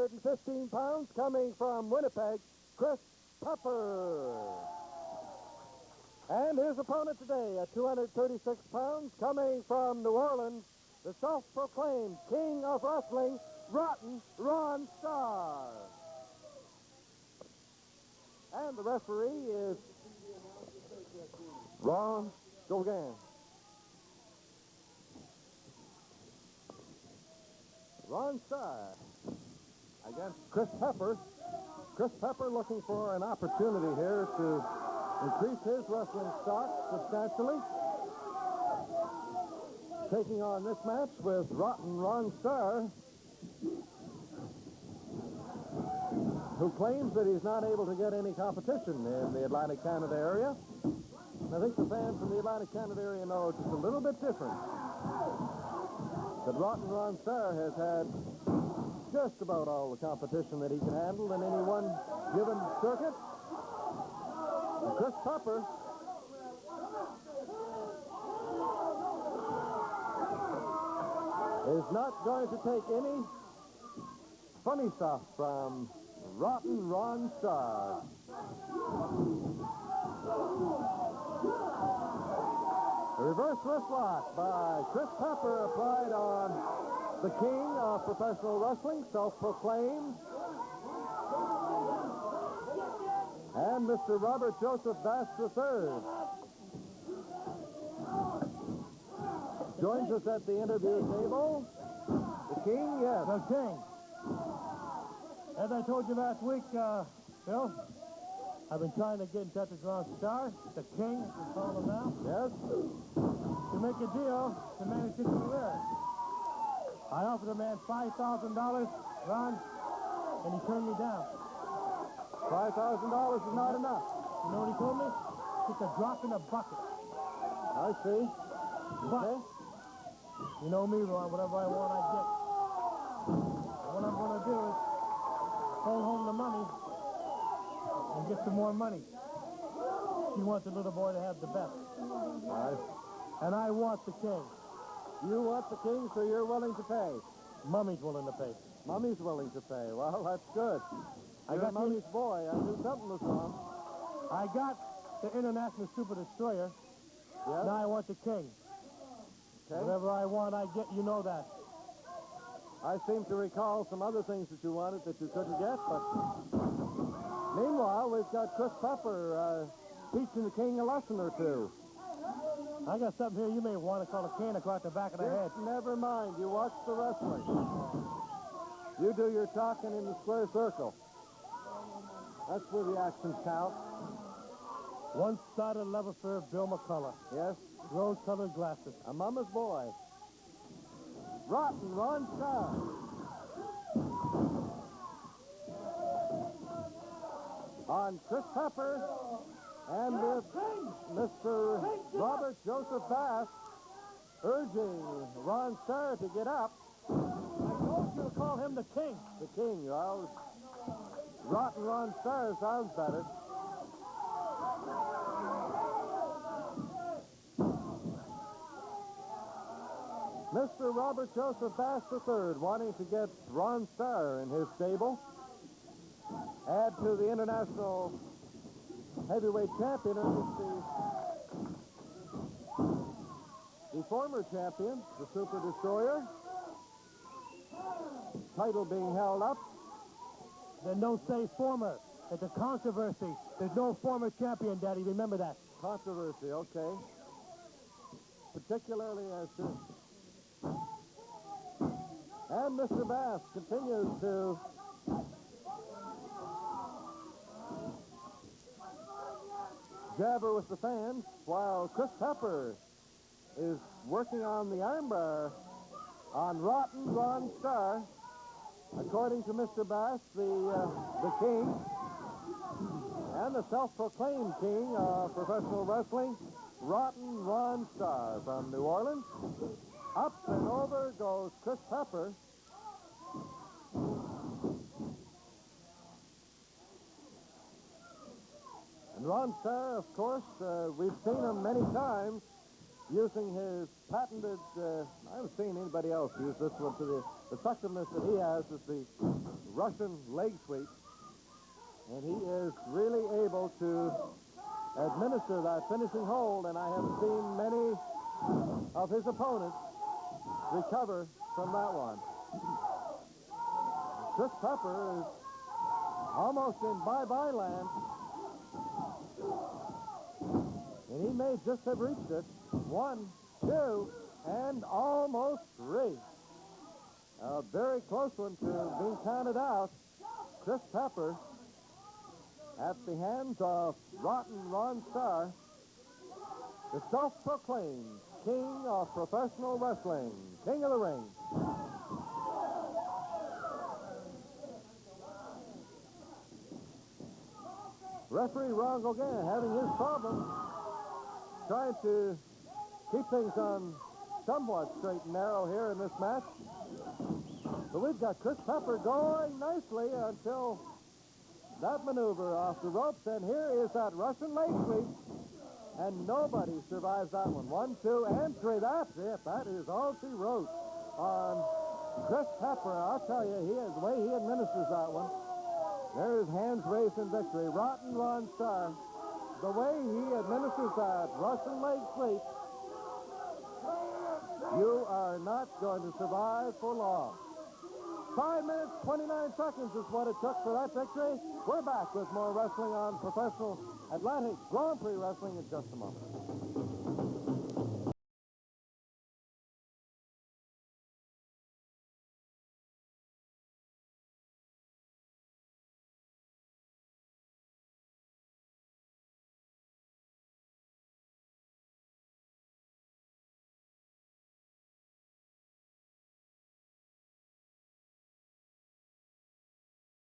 215 pounds, coming from Winnipeg, Chris Pepper. And his opponent today at 236 pounds, coming from New Orleans, the self-proclaimed king of wrestling, Rotten Ron Starr. And the referee is Ron Gauguin. Ron Starr against Chris Pepper. Chris Pepper looking for an opportunity here to increase his wrestling stock substantially. Taking on this match with Rotten Ron Starr, who claims that he's not able to get any competition in the Atlantic Canada area. And I think the fans in the Atlantic Canada area know it's a little bit different. That Rotten Ron Starr has had just about all the competition that he can handle in any one given circuit. And Chris Pepper is not going to take any funny stuff from Rotten Ron Starr. A reverse wrist lock by Chris Pepper applied on the king of professional wrestling, self-proclaimed. And Mr. Robert Joseph Bass III joins us at the interview table. The king, yes. The king. As I told you last week, Bill, I've been trying to get in touch with Ron Starr, the king, as we call him now. Yes. To make a deal to manage his career. I offered the man $5,000, Ron, and he turned me down. $5,000 is not enough. You know what he told me? It's a drop in the bucket. I see. But, Okay. you know me, Ron, whatever I want, I get. What I'm going to do is hold home the money and get some more money. She wants the little boy to have the best. And I want the king. You want the king, so you're willing to pay. Mummy's willing to pay. Mummy's willing to pay. Well, that's good. I You're got Mummy's boy. I knew something was wrong. I got the International Super Destroyer. Yes? Now I want the king. Okay. Whatever I want, I get. You know that. I seem to recall some other things that you wanted that you couldn't get, but meanwhile, we've got Chris Pepper teaching the king a lesson or two. I got something here you may want to call a can across the back of the head. Never mind. You watch the wrestling. You do your talking in the square circle. That's where the actions count. One-sided level serve, Bill McCullough. Yes? Rose-colored glasses. A mama's boy. Rotten Ron Starr. On Chris Pepper and with Mr. Robert Joseph Bass urging Ron Starr to get up. I told you to call him the king. The king, well, Rotten Ron Starr sounds better. Mr. Robert Joseph Bass III wanting to get Ron Starr in his stable. Add to the international heavyweight champion, the former champion, the Super Destroyer. Title being held up. Then don't say former. It's a controversy. There's no former champion, Daddy. Remember that. Controversy, okay. Particularly as to... And Mr. Bass continues to jabber with the fans while Chris Pepper is working on the armbar on Rotten Ron Starr. According to Mr. Bass, the king and the self-proclaimed king of professional wrestling, Rotten Ron Starr from New Orleans. Up and over goes Chris Pepper. And Ron Starr, of course, we've seen him many times using his patented, I haven't seen anybody else use this one to effectiveness that he has is the Russian leg sweep. And he is really able to administer that finishing hold, and I have seen many of his opponents recover from that one. Chris Pepper is almost in bye-bye land, and he may just have reached it. 1, 2, and almost 3. A very close one to being counted out. Chris Pepper at the hands of Rotten Ron Starr, the self-proclaimed king of professional wrestling, king of the ring. Referee Ron Gauguin having his problem, trying to keep things on somewhat straight and narrow here in this match. But we've got Chris Pepper going nicely until that maneuver off the ropes, and here is that Russian leg sweep, and nobody survives that one. 1, 2, and 3. That's it. That is all she wrote on Chris Pepper. I'll tell you, the way he administers that one. There's hands raised in victory. Rotten Ron Starr, the way he administers that Russian leg sweep, you are not going to survive for long. 5 minutes, 29 seconds is what it took for that victory. We're back with more wrestling on professional Atlantic Grand Prix Wrestling in just a moment.